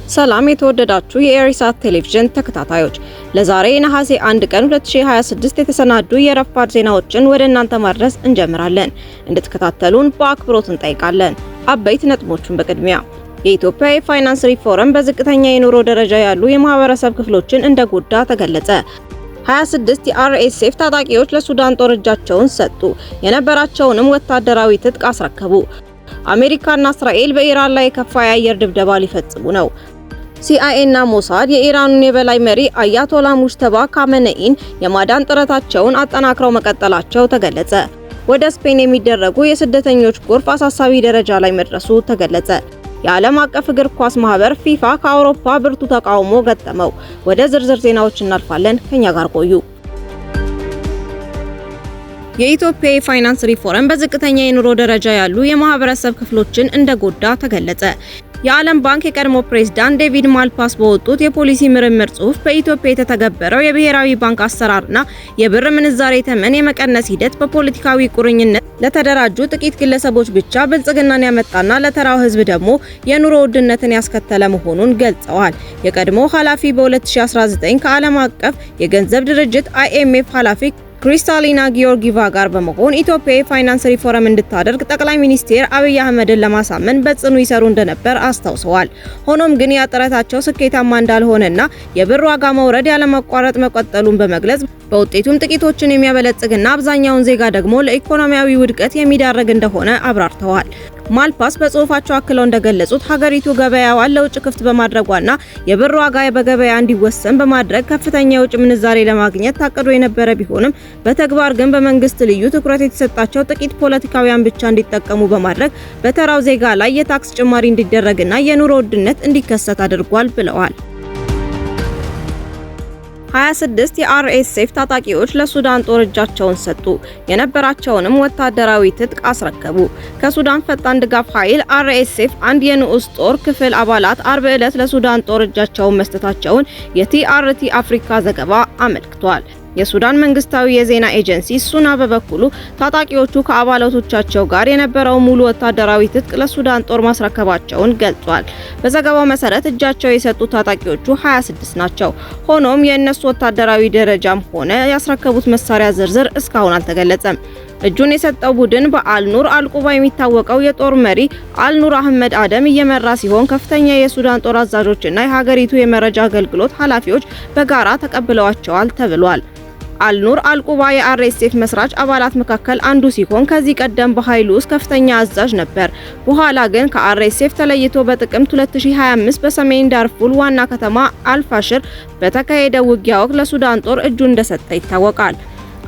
ሰላም የተወደዳችሁ የኤሪሳት ቴሌቪዥን ተከታታዮች፣ ለዛሬ ነሐሴ 1 ቀን 2026 የተሰናዱ የረፋድ ዜናዎችን ወደ እናንተ ማድረስ እንጀምራለን። እንድትከታተሉን በአክብሮት እንጠይቃለን። አበይት ነጥቦቹን በቅድሚያ የኢትዮጵያ የፋይናንስ ሪፎርም በዝቅተኛ የኑሮ ደረጃ ያሉ የማህበረሰብ ክፍሎችን እንደጎዳ ተገለጸ። 26 የአርኤስኤፍ ታጣቂዎች ለሱዳን ጦር እጃቸውን ሰጡ። የነበራቸውንም ወታደራዊ ትጥቅ አስረከቡ። አሜሪካና እስራኤል በኢራን ላይ የከፋ የአየር ድብደባ ሊፈጽሙ ነው። ሲአይኤ እና ሞሳድ የኢራኑን የበላይ መሪ አያቶላ ሙጅተባ ካመነኢን የማዳን ጥረታቸውን አጠናክረው መቀጠላቸው ተገለጸ። ወደ ስፔን የሚደረጉ የስደተኞች ጎርፍ አሳሳቢ ደረጃ ላይ መድረሱ ተገለጸ። የዓለም አቀፍ እግር ኳስ ማህበር ፊፋ ከአውሮፓ ብርቱ ተቃውሞ ገጠመው። ወደ ዝርዝር ዜናዎች እናልፋለን። ከኛ ጋር ቆዩ። የኢትዮጵያ የፋይናንስ ሪፎርም በዝቅተኛ የኑሮ ደረጃ ያሉ የማህበረሰብ ክፍሎችን እንደጎዳ ተገለጸ። የዓለም ባንክ የቀድሞ ፕሬዝዳንት ዴቪድ ማልፓስ በወጡት የፖሊሲ ምርምር ጽሑፍ በኢትዮጵያ የተተገበረው የብሔራዊ ባንክ አሰራርና የብር ምንዛሬ ተመን የመቀነስ ሂደት በፖለቲካዊ ቁርኝነት ለተደራጁ ጥቂት ግለሰቦች ብቻ ብልጽግናን ያመጣና ለተራው ሕዝብ ደግሞ የኑሮ ውድነትን ያስከተለ መሆኑን ገልጸዋል። የቀድሞ ኃላፊ በ2019 ከዓለም አቀፍ የገንዘብ ድርጅት IMF ኃላፊ ክሪስታሊና ጊዮርጊቫ ጋር በመሆን ኢትዮጵያ የፋይናንስ ሪፎርም እንድታደርግ ጠቅላይ ሚኒስትር አብይ አህመድን ለማሳመን በጽኑ ይሰሩ እንደነበር አስታውሰዋል። ሆኖም ግን ያ ጥረታቸው ስኬታማ እንዳልሆነና የብር ዋጋ መውረድ ያለመቋረጥ መቀጠሉን በመግለጽ በውጤቱም ጥቂቶችን የሚያበለጽግና አብዛኛውን ዜጋ ደግሞ ለኢኮኖሚያዊ ውድቀት የሚዳረግ እንደሆነ አብራርተዋል። ማልፓስ በጽሁፋቸው አክለው እንደገለጹት ሀገሪቱ ገበያዋን ለውጭ ክፍት በማድረጓና የብር ዋጋ በገበያ እንዲወሰን በማድረግ ከፍተኛ የውጭ ምንዛሬ ለማግኘት ታቅዶ የነበረ ቢሆንም በተግባር ግን በመንግስት ልዩ ትኩረት የተሰጣቸው ጥቂት ፖለቲካውያን ብቻ እንዲጠቀሙ በማድረግ በተራው ዜጋ ላይ የታክስ ጭማሪ እንዲደረግና የኑሮ ውድነት እንዲከሰት አድርጓል ብለዋል። 26 የአርኤስኤፍ ታጣቂዎች ለሱዳን ጦር እጃቸውን ሰጡ። የነበራቸውንም ወታደራዊ ትጥቅ አስረከቡ። ከሱዳን ፈጣን ድጋፍ ኃይል RSF አንድ የንዑስ ጦር ክፍል አባላት አርብ ዕለት ለሱዳን ጦር እጃቸውን መስጠታቸውን የቲአርቲ አፍሪካ ዘገባ አመልክቷል። የሱዳን መንግስታዊ የዜና ኤጀንሲ ሱና በበኩሉ ታጣቂዎቹ ከአባላቶቻቸው ጋር የነበረው ሙሉ ወታደራዊ ትጥቅ ለሱዳን ጦር ማስረከባቸውን ገልጿል። በዘገባው መሰረት እጃቸው የሰጡት ታጣቂዎቹ 26 ናቸው። ሆኖም የእነሱ ወታደራዊ ደረጃም ሆነ ያስረከቡት መሳሪያ ዝርዝር እስካሁን አልተገለጸም። እጁን የሰጠው ቡድን በአልኑር አልቁባ የሚታወቀው የጦር መሪ አልኑር አህመድ አደም እየመራ ሲሆን ከፍተኛ የሱዳን ጦር አዛዦችና የሀገሪቱ የመረጃ አገልግሎት ኃላፊዎች በጋራ ተቀብለዋቸዋል ተብሏል። አልኑር አልቁባ የአርኤስኤፍ መስራች አባላት መካከል አንዱ ሲሆን ከዚህ ቀደም በኃይሉ ውስጥ ከፍተኛ አዛዥ ነበር። በኋላ ግን ከአርኤስኤፍ ተለይቶ በጥቅምት 2025 በሰሜን ዳርፉር ዋና ከተማ አልፋሽር በተካሄደው ውጊያ ወቅት ለሱዳን ጦር እጁን እንደሰጠ ይታወቃል።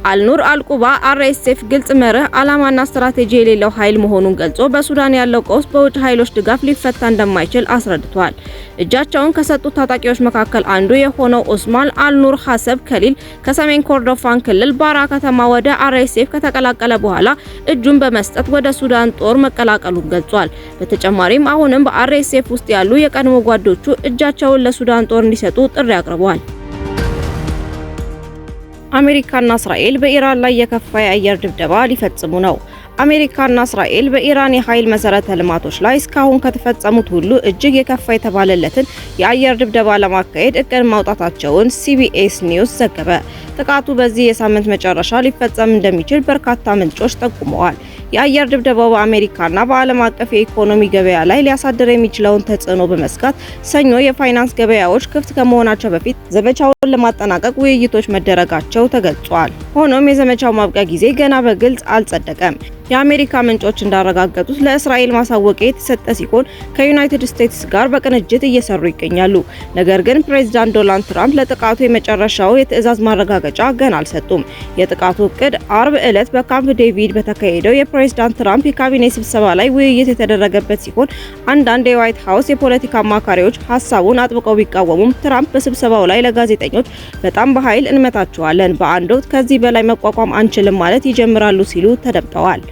አልኑር አልቁባ አርኤስኤፍ ግልጽ መርህ ዓላማና ስትራቴጂ የሌለው ኃይል መሆኑን ገልጾ በሱዳን ያለው ቀውስ በውጭ ኃይሎች ድጋፍ ሊፈታ እንደማይችል አስረድቷል። እጃቸውን ከሰጡት ታጣቂዎች መካከል አንዱ የሆነው ኦስማን አልኑር ሐሰብ ከሊል ከሰሜን ኮርዶፋን ክልል ባራ ከተማ ወደ RSF ከተቀላቀለ በኋላ እጁን በመስጠት ወደ ሱዳን ጦር መቀላቀሉን ገልጿል። በተጨማሪም አሁንም በRSF ውስጥ ያሉ የቀድሞ ጓዶቹ እጃቸውን ለሱዳን ጦር እንዲሰጡ ጥሪ አቅርበዋል። አሜሪካና እስራኤል በኢራን ላይ የከፋ የአየር ድብደባ ሊፈጽሙ ነው። አሜሪካና እስራኤል በኢራን የኃይል መሰረተ ልማቶች ላይ እስካሁን ከተፈጸሙት ሁሉ እጅግ የከፋ የተባለለትን የአየር ድብደባ ለማካሄድ እቅድ ማውጣታቸውን CBS ኒውስ ዘገበ። ጥቃቱ በዚህ የሳምንት መጨረሻ ሊፈጸም እንደሚችል በርካታ ምንጮች ጠቁመዋል። የአየር ድብደባው በአሜሪካና በዓለም አቀፍ የኢኮኖሚ ገበያ ላይ ሊያሳድር የሚችለውን ተጽዕኖ በመስጋት ሰኞ የፋይናንስ ገበያዎች ክፍት ከመሆናቸው በፊት ዘመቻውን ለማጠናቀቅ ውይይቶች መደረጋቸው ተገልጿል። ሆኖም የዘመቻው ማብቂያ ጊዜ ገና በግልጽ አልጸደቀም። የአሜሪካ ምንጮች እንዳረጋገጡት ለእስራኤል ማሳወቂያ የተሰጠ ሲሆን ከዩናይትድ ስቴትስ ጋር በቅንጅት እየሰሩ ይገኛሉ። ነገር ግን ፕሬዝዳንት ዶናልድ ትራምፕ ለጥቃቱ የመጨረሻው የትዕዛዝ ማረጋገጫ ገና አልሰጡም። የጥቃቱ እቅድ አርብ ዕለት በካምፕ ዴቪድ በተካሄደው የፕሬዝዳንት ትራምፕ የካቢኔ ስብሰባ ላይ ውይይት የተደረገበት ሲሆን አንዳንድ የዋይት ሀውስ የፖለቲካ አማካሪዎች ሀሳቡን አጥብቀው ቢቃወሙም ትራምፕ በስብሰባው ላይ ለጋዜጠኞች በጣም በኃይል እንመታቸዋለን፣ በአንድ ወቅት ከዚህ በላይ መቋቋም አንችልም ማለት ይጀምራሉ ሲሉ ተደምጠዋል።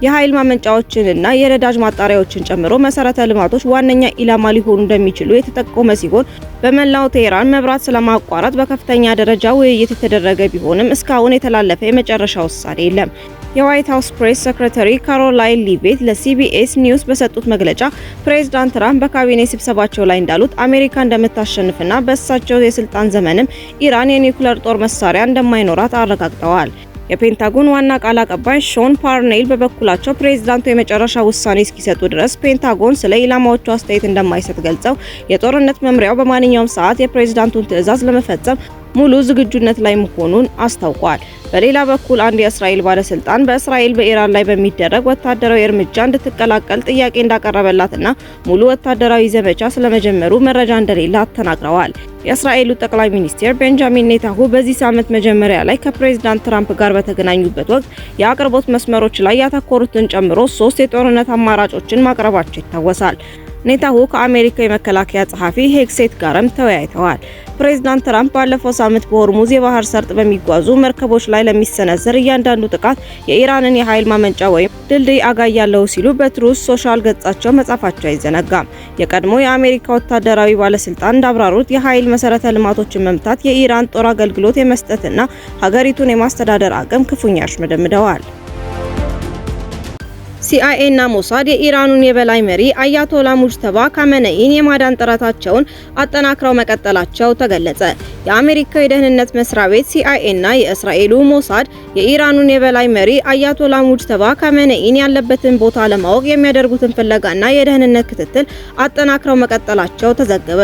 የኃይል ማመንጫዎችንና የነዳጅ ማጣሪያዎችን ጨምሮ መሰረተ ልማቶች ዋነኛ ኢላማ ሊሆኑ እንደሚችሉ የተጠቆመ ሲሆን በመላው ቴህራን መብራት ስለማቋረጥ በከፍተኛ ደረጃ ውይይት የተደረገ ቢሆንም እስካሁን የተላለፈ የመጨረሻ ውሳኔ የለም። የዋይት ሃውስ ፕሬስ ሴክሬታሪ ካሮላይን ሊቪት ለሲቢኤስ ኒውስ በሰጡት መግለጫ ፕሬዝዳንት ትራምፕ በካቢኔ ስብሰባቸው ላይ እንዳሉት አሜሪካ እንደምታሸንፍና በእሳቸው የስልጣን ዘመንም ኢራን የኒውክሌር ጦር መሳሪያ እንደማይኖራት አረጋግጠዋል። የፔንታጎን ዋና ቃል አቀባይ ሾን ፓርኔል በበኩላቸው ፕሬዝዳንቱ የመጨረሻ ውሳኔ እስኪሰጡ ድረስ ፔንታጎን ስለ ኢላማዎቹ አስተያየት እንደማይሰጥ ገልጸው የጦርነት መምሪያው በማንኛውም ሰዓት የፕሬዝዳንቱን ትዕዛዝ ለመፈጸም ሙሉ ዝግጁነት ላይ መሆኑን አስታውቋል። በሌላ በኩል አንድ የእስራኤል ባለስልጣን በእስራኤል በኢራን ላይ በሚደረግ ወታደራዊ እርምጃ እንድትቀላቀል ጥያቄ እንዳቀረበላትና ሙሉ ወታደራዊ ዘመቻ ስለመጀመሩ መረጃ እንደሌላት ተናግረዋል። የእስራኤሉ ጠቅላይ ሚኒስትር ቤንጃሚን ኔታንያሁ በዚህ ሳምንት መጀመሪያ ላይ ከፕሬዝዳንት ትራምፕ ጋር በተገናኙበት ወቅት የአቅርቦት መስመሮች ላይ ያተኮሩትን ጨምሮ 3 የጦርነት አማራጮችን ማቅረባቸው ይታወሳል። ኔታንያሁ ከአሜሪካ የመከላከያ ጸሐፊ ሄግሴት ጋርም ተወያይተዋል። ፕሬዝዳንት ትራምፕ ባለፈው ሳምንት በሆርሙዝ የባህር ሰርጥ በሚጓዙ መርከቦች ላይ ለሚሰነዘር እያንዳንዱ ጥቃት የኢራንን የኃይል ማመንጫ ወይም ድልድይ አጋያለው ሲሉ በትሩዝ ሶሻል ገጻቸው መጻፋቸው አይዘነጋም። የቀድሞ የአሜሪካ ወታደራዊ ባለስልጣን እንዳብራሩት የኃይል መሰረተ ልማቶችን መምታት የኢራን ጦር አገልግሎት የመስጠትና ሀገሪቱን የማስተዳደር አቅም ክፉኛ ያሽመደምደዋል። ሲአይኤ እና ሞሳድ የኢራኑን የበላይ መሪ አያቶላ ሙጅተባ ካመነኢን የማዳን ጥረታቸውን አጠናክረው መቀጠላቸው ተገለጸ። የአሜሪካው የደህንነት መስሪያ ቤት ሲአይኤ እና የእስራኤሉ ሞሳድ የኢራኑን የበላይ መሪ አያቶላ ሙጅተባ ካመነኢን ያለበትን ቦታ ለማወቅ የሚያደርጉትን ፍለጋና የደህንነት ክትትል አጠናክረው መቀጠላቸው ተዘገበ።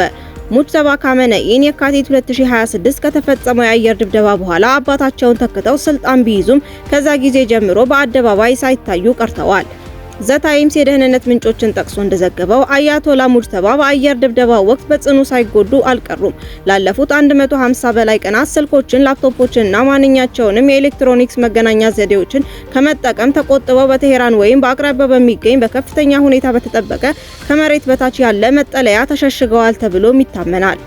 ሙጅተባ ካመነኢን የካቲት 2026 ከተፈጸመው የአየር ድብደባ በኋላ አባታቸውን ተክተው ስልጣን ቢይዙም ከዛ ጊዜ ጀምሮ በአደባባይ ሳይታዩ ቀርተዋል። ዘታይምስ የደህንነት ምንጮችን ጠቅሶ እንደዘገበው አያቶላ ሙጅተባ በአየር ድብደባው ወቅት በጽኑ ሳይጎዱ አልቀሩም። ላለፉት 150 በላይ ቀናት ስልኮችን፣ ላፕቶፖችንና ማንኛቸውንም የኤሌክትሮኒክስ መገናኛ ዘዴዎችን ከመጠቀም ተቆጥበው በቴሄራን ወይም በአቅራቢያው በሚገኝ በከፍተኛ ሁኔታ በተጠበቀ ከመሬት በታች ያለ መጠለያ ተሸሽገዋል ተብሎም ይታመናል።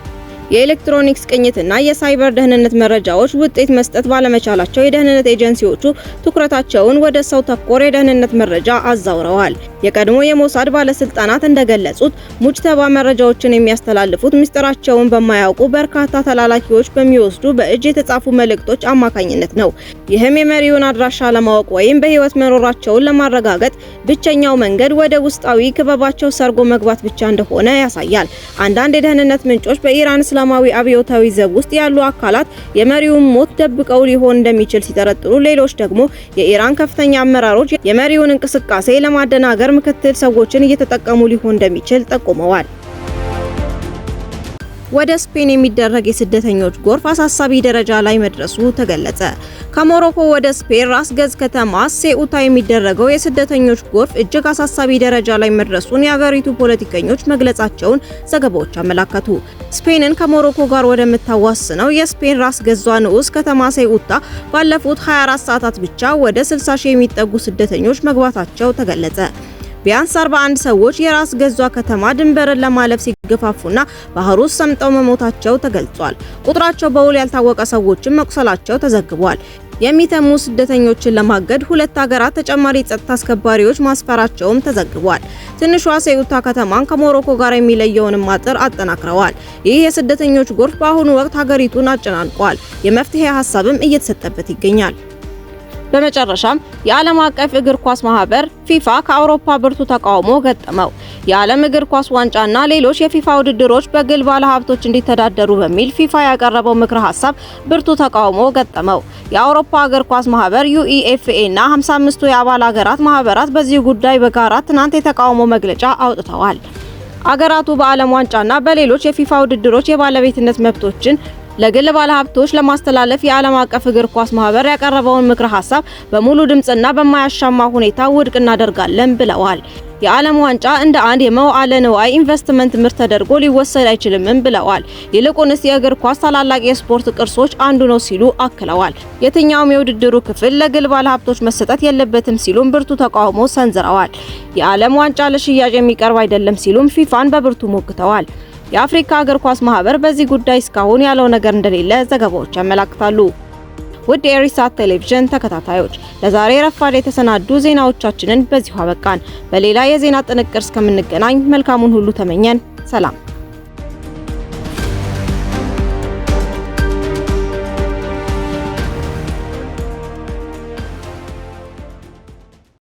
የኤሌክትሮኒክስ ቅኝትና የሳይበር ደህንነት መረጃዎች ውጤት መስጠት ባለመቻላቸው የደህንነት ኤጀንሲዎቹ ትኩረታቸውን ወደ ሰው ተኮር የደህንነት መረጃ አዛውረዋል። የቀድሞ የሞሳድ ባለስልጣናት እንደገለጹት ሙጅተባ መረጃዎችን የሚያስተላልፉት ምስጢራቸውን በማያውቁ በርካታ ተላላኪዎች በሚወስዱ በእጅ የተጻፉ መልእክቶች አማካኝነት ነው። ይህም የመሪውን አድራሻ ለማወቅ ወይም በህይወት መኖራቸውን ለማረጋገጥ ብቸኛው መንገድ ወደ ውስጣዊ ክበባቸው ሰርጎ መግባት ብቻ እንደሆነ ያሳያል። አንዳንድ የደህንነት ምንጮች በኢራን እስላማዊ አብዮታዊ ዘብ ውስጥ ያሉ አካላት የመሪውን ሞት ደብቀው ሊሆን እንደሚችል ሲጠረጥሩ፣ ሌሎች ደግሞ የኢራን ከፍተኛ አመራሮች የመሪውን እንቅስቃሴ ለማደናገር ምክትል ሰዎችን እየተጠቀሙ ሊሆን እንደሚችል ጠቁመዋል። ወደ ስፔን የሚደረግ የስደተኞች ጎርፍ አሳሳቢ ደረጃ ላይ መድረሱ ተገለጸ። ከሞሮኮ ወደ ስፔን ራስ ገዝ ከተማ ሴኡታ የሚደረገው የስደተኞች ጎርፍ እጅግ አሳሳቢ ደረጃ ላይ መድረሱን የሀገሪቱ ፖለቲከኞች መግለጻቸውን ዘገባዎች አመላከቱ። ስፔንን ከሞሮኮ ጋር ወደምታዋስነው የስፔን ራስ ገዟ ንዑስ ከተማ ሴኡታ ባለፉት 24 ሰዓታት ብቻ ወደ 60 ሺህ የሚጠጉ ስደተኞች መግባታቸው ተገለጸ። ቢያንስ 41 ሰዎች የራስ ገዟ ከተማ ድንበርን ለማለፍ ሲገፋፉና ባህር ውስጥ ሰምጠው መሞታቸው ተገልጿል። ቁጥራቸው በውል ያልታወቀ ሰዎችም መቁሰላቸው ተዘግቧል። የሚተሙ ስደተኞችን ለማገድ ሁለት ሀገራት ተጨማሪ ጸጥታ አስከባሪዎች ማስፈራቸውም ተዘግቧል። ትንሿ ሴኡታ ከተማን ከሞሮኮ ጋር የሚለየውን አጥር አጠናክረዋል። ይህ የስደተኞች ጎርፍ በአሁኑ ወቅት ሀገሪቱን አጨናንቋል። የመፍትሄ ሀሳብም እየተሰጠበት ይገኛል። በመጨረሻም የዓለም አቀፍ እግር ኳስ ማህበር ፊፋ ከአውሮፓ ብርቱ ተቃውሞ ገጠመው። የዓለም እግር ኳስ ዋንጫና ሌሎች የፊፋ ውድድሮች በግል ባለሀብቶች እንዲተዳደሩ በሚል ፊፋ ያቀረበው ምክረ ሀሳብ ብርቱ ተቃውሞ ገጠመው። የአውሮፓ እግር ኳስ ማህበር ዩኢኤፍኤ እና 55ቱ የአባል ሀገራት ማህበራት በዚህ ጉዳይ በጋራ ትናንት የተቃውሞ መግለጫ አውጥተዋል። አገራቱ በዓለም ዋንጫና በሌሎች የፊፋ ውድድሮች የባለቤትነት መብቶችን ለግል ባለሀብቶች ለማስተላለፍ የዓለም አቀፍ እግር ኳስ ማህበር ያቀረበውን ምክረ ሀሳብ በሙሉ ድምጽና በማያሻማ ሁኔታ ውድቅ እናደርጋለን ብለዋል። የዓለም ዋንጫ እንደ አንድ የመዋዕለ ንዋይ ኢንቨስትመንት ምርት ተደርጎ ሊወሰድ አይችልም ብለዋል። ይልቁንስ የእግር ኳስ ታላላቅ የስፖርት ቅርሶች አንዱ ነው ሲሉ አክለዋል። የትኛውም የውድድሩ ክፍል ለግል ባለሀብቶች መሰጠት የለበትም ሲሉም ብርቱ ተቃውሞ ሰንዝረዋል። የዓለም ዋንጫ ለሽያጭ የሚቀርብ አይደለም ሲሉም ፊፋን በብርቱ ሞግተዋል። የአፍሪካ እግር ኳስ ማህበር በዚህ ጉዳይ እስካሁን ያለው ነገር እንደሌለ ዘገባዎች ያመለክታሉ። ውድ የኢሳት ቴሌቪዥን ተከታታዮች ለዛሬ ረፋድ የተሰናዱ ዜናዎቻችንን በዚሁ አበቃን። በሌላ የዜና ጥንቅር እስከምንገናኝ መልካሙን ሁሉ ተመኘን። ሰላም።